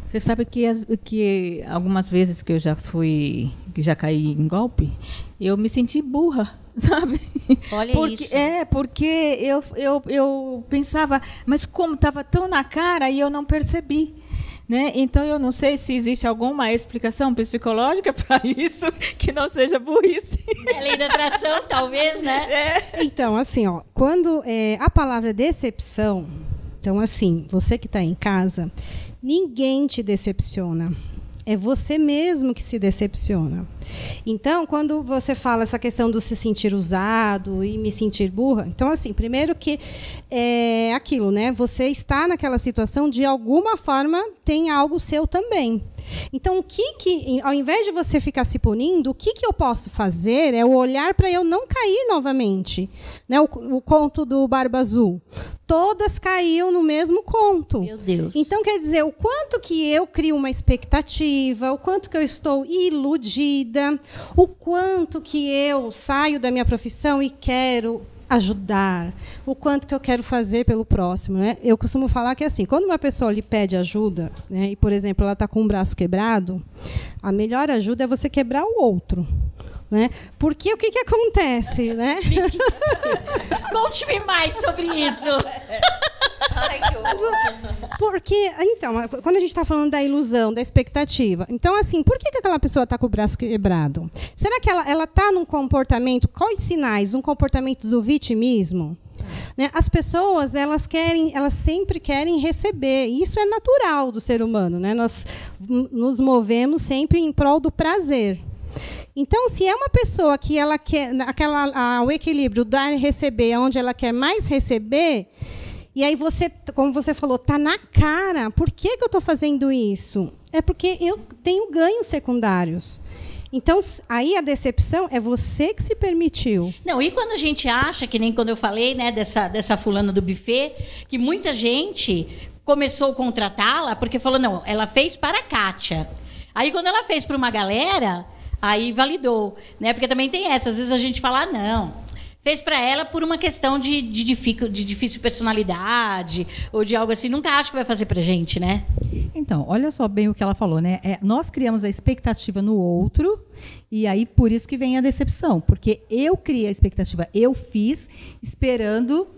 Você sabe que algumas vezes que eu já caí em golpe, eu me senti burra, sabe? Olha isso. Porque eu pensava, mas como estava tão na cara e eu não percebi. Né? Então, eu não sei se existe alguma explicação psicológica para isso, que não seja burrice. É lei da atração, talvez, né? Então, assim, ó, quando a palavra decepção... Então, assim, você que está em casa, ninguém te decepciona. É você mesmo que se decepciona. Então, quando você fala essa questão do se sentir usado e me sentir burra, então, assim, primeiro que é aquilo, né? Você está naquela situação, de alguma forma, tem algo seu também. Então, ao invés de você ficar se punindo, o que eu posso fazer é o olhar para eu não cair novamente. Né? O conto do Barba Azul. Todas caíam no mesmo conto. Meu Deus. Então, quer dizer, o quanto que eu crio uma expectativa, o quanto que eu estou iludida, o quanto que eu saio da minha profissão e quero ajudar, o quanto que eu quero fazer pelo próximo, né? Eu costumo falar que assim, quando uma pessoa lhe pede ajuda, né, e por exemplo ela está com um braço quebrado, a melhor ajuda é você quebrar o outro, né? Porque o que acontece, né? Conte-me mais sobre isso. Porque, então, quando a gente está falando da ilusão, da expectativa, então, assim, por que aquela pessoa está com o braço quebrado? Será que ela está num comportamento, quais sinais? Um comportamento do vitimismo? Né? As pessoas, elas sempre querem receber. E isso é natural do ser humano, né? Nós nos movemos sempre em prol do prazer. Então, se é uma pessoa que ela quer o equilíbrio, dar e receber, onde ela quer mais receber, e aí você, como você falou, está na cara. Por que eu estou fazendo isso? É porque eu tenho ganhos secundários. Então, aí a decepção é você que se permitiu. Não, e quando a gente acha, que nem quando eu falei, né, dessa fulana do buffet, que muita gente começou a contratá-la porque falou, não, ela fez para a Kátia. Aí, quando ela fez para uma galera, aí validou. Né? Porque também tem essa, às vezes a gente fala, não... Fez para ela por uma questão de difícil personalidade ou de algo assim. Nunca acho que vai fazer para gente, né? Então, olha só bem o que ela falou, né? Nós criamos a expectativa no outro e aí por isso que vem a decepção. Porque eu criei a expectativa, eu fiz esperando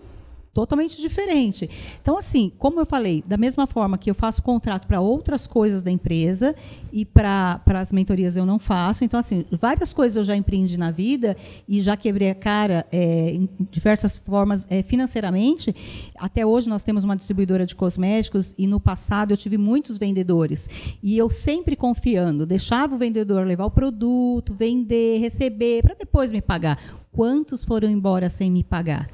totalmente diferente. Então, assim, como eu falei, da mesma forma que eu faço contrato para outras coisas da empresa e para as mentorias eu não faço. Então, assim, várias coisas eu já empreendi na vida e já quebrei a cara em diversas formas financeiramente. Até hoje nós temos uma distribuidora de cosméticos e no passado eu tive muitos vendedores. E eu sempre confiando, deixava o vendedor levar o produto, vender, receber, para depois me pagar. Quantos foram embora sem me pagar?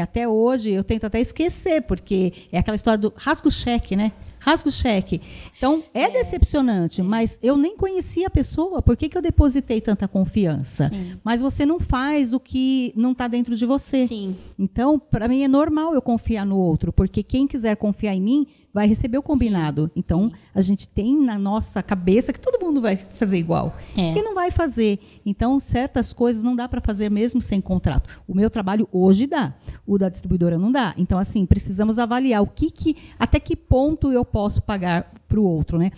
Até hoje, eu tento até esquecer, porque é aquela história do rasga o cheque, né? rasga o cheque. Então, é decepcionante, mas eu nem conhecia a pessoa, por que eu depositei tanta confiança? Sim. Mas você não faz o que não está dentro de você. Sim. Então, para mim é normal eu confiar no outro, porque quem quiser confiar em mim vai receber o combinado. Então, a gente tem na nossa cabeça que todo mundo vai fazer igual. E não vai fazer. Então, certas coisas não dá para fazer mesmo sem contrato. O meu trabalho hoje dá, o da distribuidora não dá. Então, assim, precisamos avaliar até que ponto eu posso pagar para o outro, né?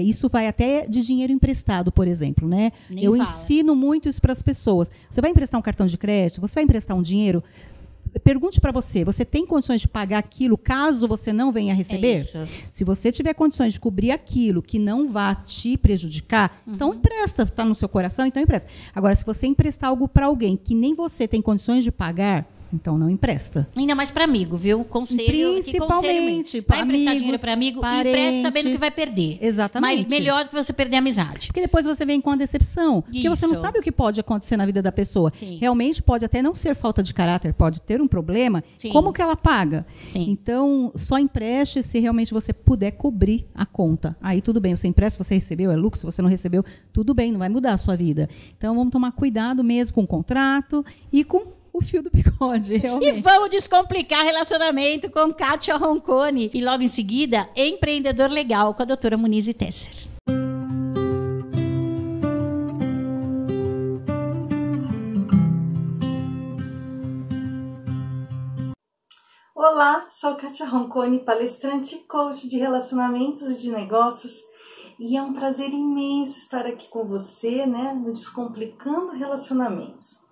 Isso vai até de dinheiro emprestado, por exemplo, né? Eu ensino muito isso para as pessoas. Você vai emprestar um cartão de crédito? Você vai emprestar um dinheiro? Pergunte para você tem condições de pagar aquilo caso você não venha a receber? Se você tiver condições de cobrir aquilo que não vá te prejudicar, então empresta, está no seu coração, então empresta. Agora, se você emprestar algo para alguém que nem você tem condições de pagar, então não empresta. Ainda mais para amigo, viu? Conselho. Principalmente. Vai emprestar dinheiro para amigo, empresta sabendo que vai perder. Exatamente. Mas melhor do que você perder a amizade. Porque depois você vem com a decepção. Porque você não sabe o que pode acontecer na vida da pessoa. Sim. Realmente pode até não ser falta de caráter, pode ter um problema. Sim. Como que ela paga? Sim. Então, só empreste se realmente você puder cobrir a conta. Aí tudo bem, você empresta, se você recebeu, é lucro. Se você não recebeu, tudo bem, não vai mudar a sua vida. Então, vamos tomar cuidado mesmo com o contrato e com o fio do bigode, realmente. E vamos descomplicar relacionamento com Kátia Roncone. E logo em seguida, Empreendedor Legal, com a doutora Muniz Tesser. Olá, sou Kátia Roncone, palestrante e coach de relacionamentos e de negócios. E é um prazer imenso estar aqui com você, né, no Descomplicando Relacionamentos.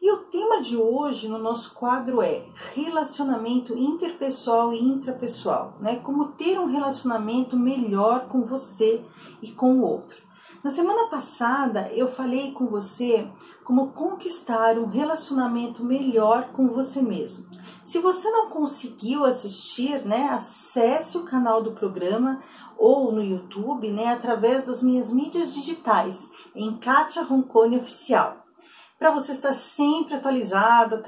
E o tema de hoje no nosso quadro é relacionamento interpessoal e intrapessoal, né? Como ter um relacionamento melhor com você e com o outro. Na semana passada eu falei com você como conquistar um relacionamento melhor com você mesmo. Se você não conseguiu assistir, né, acesse o canal do programa ou no YouTube, né, através das minhas mídias digitais, em Kátia Roncone Oficial, para você estar sempre atualizada.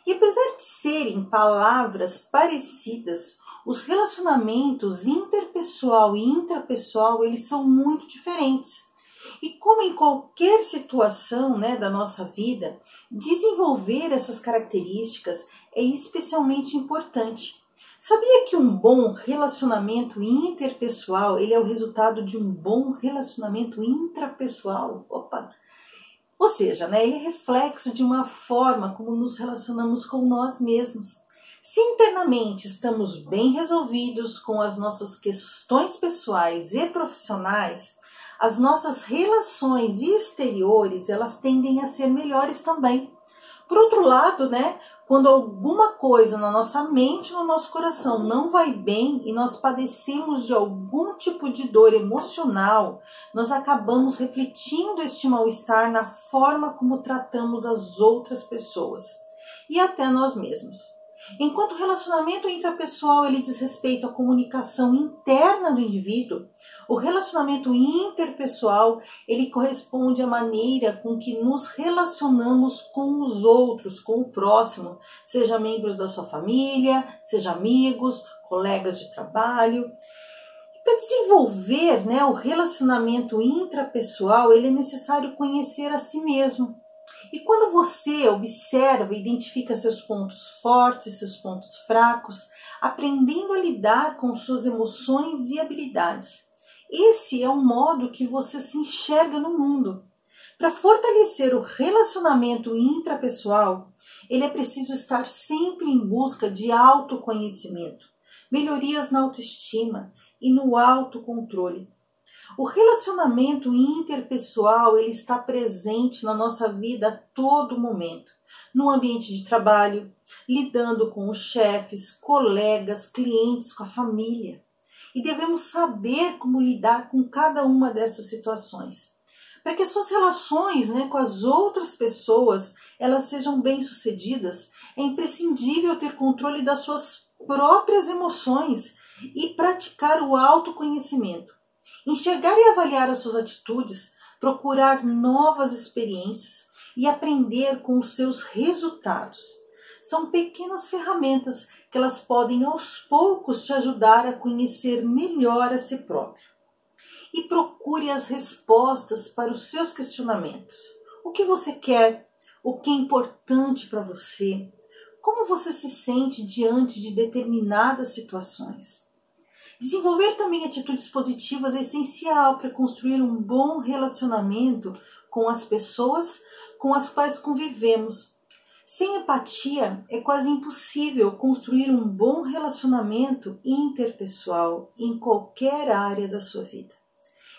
E apesar de serem palavras parecidas, os relacionamentos interpessoal e intrapessoal, eles são muito diferentes. E como em qualquer situação, né, da nossa vida, desenvolver essas características é especialmente importante. Sabia que um bom relacionamento interpessoal, ele é o resultado de um bom relacionamento intrapessoal? Ou seja, né, ele é reflexo de uma forma como nos relacionamos com nós mesmos. Se internamente estamos bem resolvidos com as nossas questões pessoais e profissionais, as nossas relações exteriores, elas tendem a ser melhores também. Por outro lado, né, quando alguma coisa na nossa mente, no nosso coração não vai bem e nós padecemos de algum tipo de dor emocional, nós acabamos refletindo este mal-estar na forma como tratamos as outras pessoas e até nós mesmos. Enquanto o relacionamento intrapessoal ele diz respeito à comunicação interna do indivíduo, o relacionamento interpessoal ele corresponde à maneira com que nos relacionamos com os outros, com o próximo, seja membros da sua família, seja amigos, colegas de trabalho. Para desenvolver, né, o relacionamento intrapessoal, ele é necessário conhecer a si mesmo. E quando você observa e identifica seus pontos fortes, seus pontos fracos, aprendendo a lidar com suas emoções e habilidades, esse é o modo que você se enxerga no mundo. Para fortalecer o relacionamento intrapessoal, ele é preciso estar sempre em busca de autoconhecimento, melhorias na autoestima e no autocontrole. O relacionamento interpessoal ele está presente na nossa vida a todo momento, no ambiente de trabalho, lidando com os chefes, colegas, clientes, com a família. E devemos saber como lidar com cada uma dessas situações. Para que as suas relações, né, com as outras pessoas elas sejam bem-sucedidas, é imprescindível ter controle das suas próprias emoções e praticar o autoconhecimento. Enxergar e avaliar as suas atitudes, procurar novas experiências e aprender com os seus resultados. São pequenas ferramentas que elas podem aos poucos te ajudar a conhecer melhor a si próprio. E procure as respostas para os seus questionamentos. O que você quer? O que é importante para você? Como você se sente diante de determinadas situações? Desenvolver também atitudes positivas é essencial para construir um bom relacionamento com as pessoas com as quais convivemos. Sem empatia, é quase impossível construir um bom relacionamento interpessoal em qualquer área da sua vida.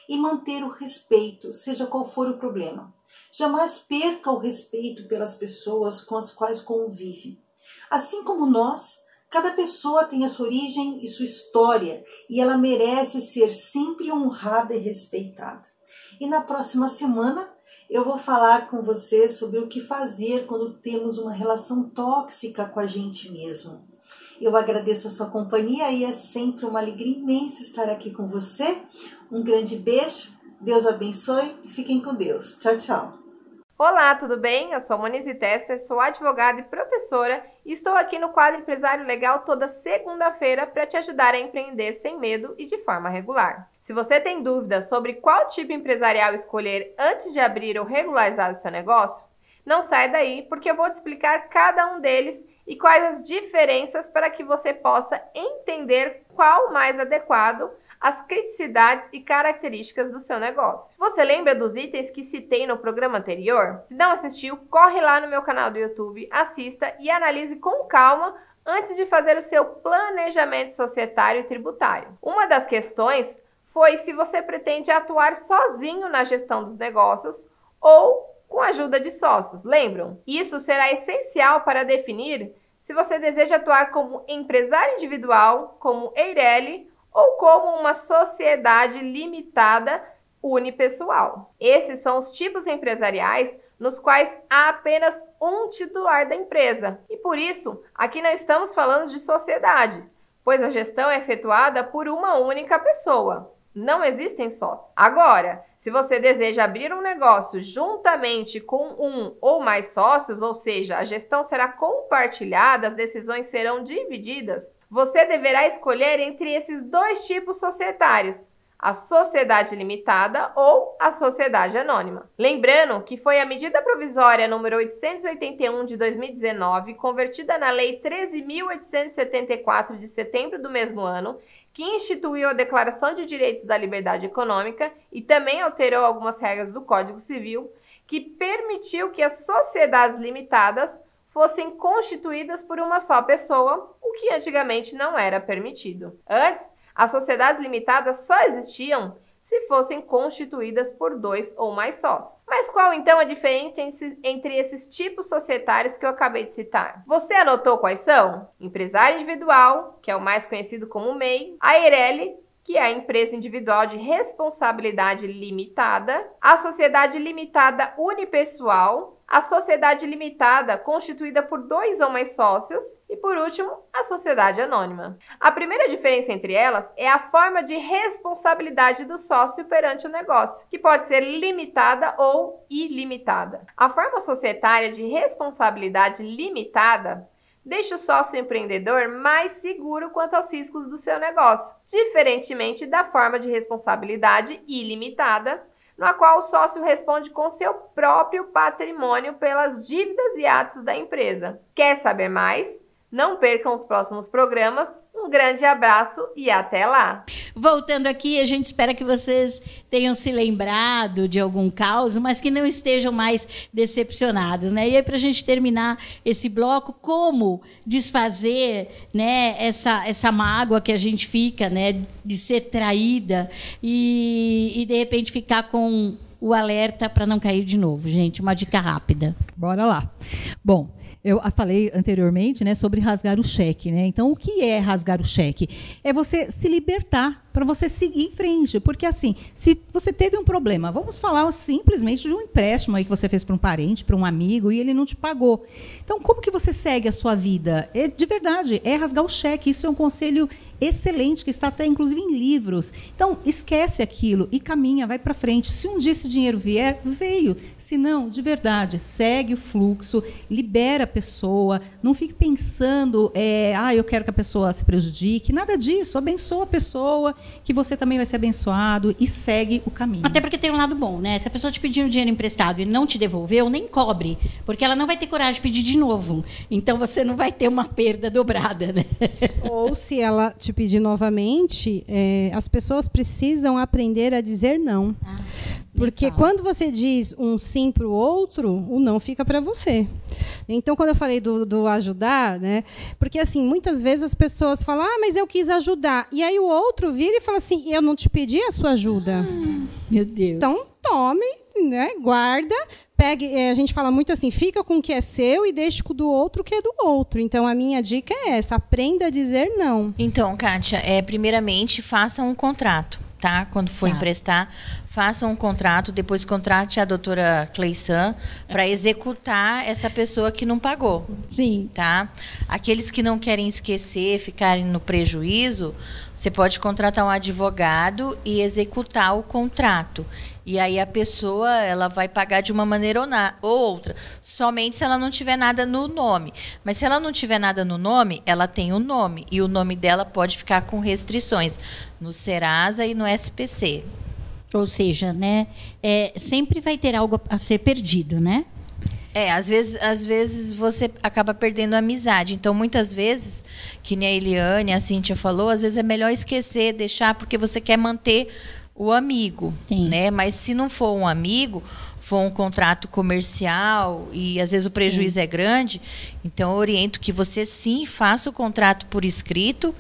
E manter o respeito, seja qual for o problema. Jamais perca o respeito pelas pessoas com as quais convive. Assim como nós, cada pessoa tem a sua origem e sua história e ela merece ser sempre honrada e respeitada. E na próxima semana eu vou falar com você sobre o que fazer quando temos uma relação tóxica com a gente mesmo. Eu agradeço a sua companhia e é sempre uma alegria imensa estar aqui com você. Um grande beijo, Deus abençoe e fiquem com Deus. Tchau, tchau. Olá, tudo bem? Eu sou Monize Tesser, sou advogada e professora e estou aqui no quadro Empresário Legal toda segunda-feira para te ajudar a empreender sem medo e de forma regular. Se você tem dúvidas sobre qual tipo empresarial escolher antes de abrir ou regularizar o seu negócio, não sai daí porque eu vou te explicar cada um deles e quais as diferenças para que você possa entender qual o mais adequado as criticidades e características do seu negócio. Você lembra dos itens que citei no programa anterior? Se não assistiu, corre lá no meu canal do YouTube, assista e analise com calma antes de fazer o seu planejamento societário e tributário. Uma das questões foi se você pretende atuar sozinho na gestão dos negócios ou com a ajuda de sócios, lembram? Isso será essencial para definir se você deseja atuar como empresário individual, como EIRELI ou como uma sociedade limitada unipessoal. Esses são os tipos empresariais nos quais há apenas um titular da empresa. E por isso, aqui não estamos falando de sociedade, pois a gestão é efetuada por uma única pessoa. Não existem sócios. Agora, se você deseja abrir um negócio juntamente com um ou mais sócios, ou seja, a gestão será compartilhada, as decisões serão divididas, você deverá escolher entre esses dois tipos societários, a sociedade limitada ou a sociedade anônima. Lembrando que foi a medida provisória número 881 de 2019, convertida na Lei 13.874 de setembro do mesmo ano, que instituiu a Declaração de Direitos da Liberdade Econômica e também alterou algumas regras do Código Civil, que permitiu que as sociedades limitadas fossem constituídas por uma só pessoa, o que antigamente não era permitido. Antes, as sociedades limitadas só existiam se fossem constituídas por dois ou mais sócios. Mas qual então a diferença entre esses tipos societários que eu acabei de citar? Você anotou quais são? Empresário individual, que é o mais conhecido como MEI, a EIRELI, que é a empresa individual de responsabilidade limitada, a sociedade limitada unipessoal, a sociedade limitada constituída por dois ou mais sócios e, por último, a sociedade anônima. A primeira diferença entre elas é a forma de responsabilidade do sócio perante o negócio, que pode ser limitada ou ilimitada. A forma societária de responsabilidade limitada deixa o sócio empreendedor mais seguro quanto aos riscos do seu negócio, diferentemente da forma de responsabilidade ilimitada, na qual o sócio responde com seu próprio patrimônio pelas dívidas e atos da empresa. Quer saber mais? Não percam os próximos programas. Um grande abraço e até lá! Voltando aqui, a gente espera que vocês tenham se lembrado de algum caos, mas que não estejam mais decepcionados, né? E aí, para a gente terminar esse bloco, como desfazer, né, essa mágoa que a gente fica, né, de ser traída e de repente ficar com o alerta para não cair de novo, gente. Uma dica rápida. Bora lá. Bom, eu falei anteriormente, né, sobre rasgar o cheque, né? Então, o que é rasgar o cheque? É você se libertar para você seguir em frente. Porque, assim, se você teve um problema, vamos falar simplesmente de um empréstimo aí que você fez para um parente, para um amigo, e ele não te pagou. Então, como que você segue a sua vida? De verdade, é rasgar o cheque. Isso é um conselho excelente, que está até inclusive em livros. Então, esquece aquilo e caminha, vai para frente. Se um dia esse dinheiro vier, veio. Se não, de verdade, segue o fluxo, libera a pessoa, não fique pensando, eu quero que a pessoa se prejudique, nada disso, abençoa a pessoa, que você também vai ser abençoado e segue o caminho. Até porque tem um lado bom, né? Se a pessoa te pedir um dinheiro emprestado e não te devolveu, nem cobre, porque ela não vai ter coragem de pedir de novo. Então você não vai ter uma perda dobrada, né? Ou se ela te pedir novamente, as pessoas precisam aprender a dizer não. Porque quando você diz um sim para o outro, o não fica para você. Então, quando eu falei do ajudar, né? Porque, assim, muitas vezes as pessoas falam, mas eu quis ajudar. E aí o outro vira e fala assim, eu não te pedi a sua ajuda. Meu Deus. Então, tome, né? Guarda, pegue. A gente fala muito assim, fica com o que é seu e deixe com o do outro o que é do outro. Então, a minha dica é essa, aprenda a dizer não. Então, Kátia, primeiramente, faça um contrato. Tá? Quando for emprestar, faça um contrato, depois contrate a doutora Cleissan para executar essa pessoa que não pagou. Sim. Tá? Aqueles que não querem esquecer, ficarem no prejuízo, você pode contratar um advogado e executar o contrato. E aí a pessoa ela vai pagar de uma maneira ou outra, somente se ela não tiver nada no nome. Mas se ela não tiver nada no nome, ela tem o nome. E o nome dela pode ficar com restrições no Serasa e no SPC. Ou seja, né, sempre vai ter algo a ser perdido, né? Às vezes você acaba perdendo a amizade. Então, muitas vezes, que nem a Eliane, a Cíntia falou, às vezes é melhor esquecer, deixar, porque você quer manter o amigo, né? Mas se não for um amigo, for um contrato comercial e às vezes o prejuízo é grande, então eu oriento que você sim faça o contrato por escrito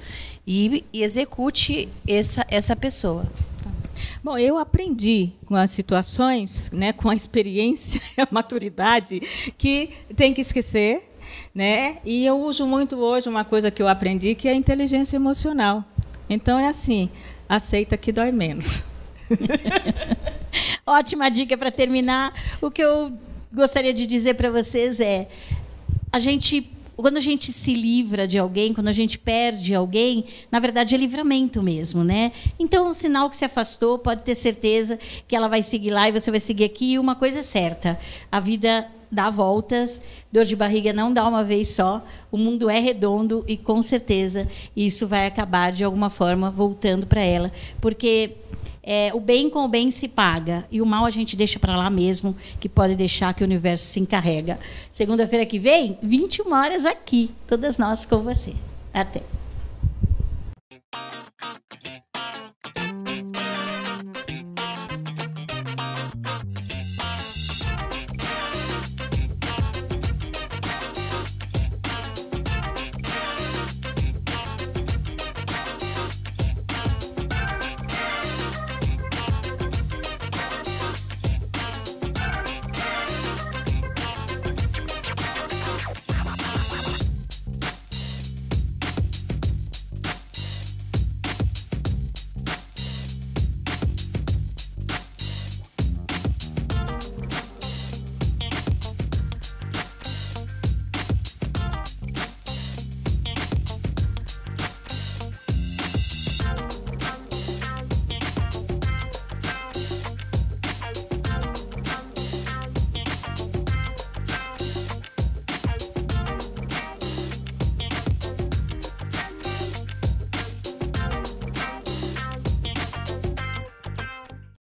e execute essa pessoa. Bom, eu aprendi com as situações, né, com a experiência, a maturidade, que tem que esquecer, né? E eu uso muito hoje uma coisa que eu aprendi, que é a inteligência emocional. Então é assim, aceita que dói menos. Ótima dica para terminar. O que eu gostaria de dizer para vocês é: quando a gente se livra de alguém, quando a gente perde alguém, na verdade é livramento mesmo, né? Então, o sinal que se afastou, pode ter certeza que ela vai seguir lá e você vai seguir aqui. E uma coisa é certa, a vida dá voltas, dor de barriga não dá uma vez só, o mundo é redondo e, com certeza, isso vai acabar, de alguma forma, voltando para ela. Porque o bem com o bem se paga e o mal a gente deixa para lá mesmo, que pode deixar que o universo se encarrega. Segunda-feira que vem, 21 horas aqui, todas nós com você. Até.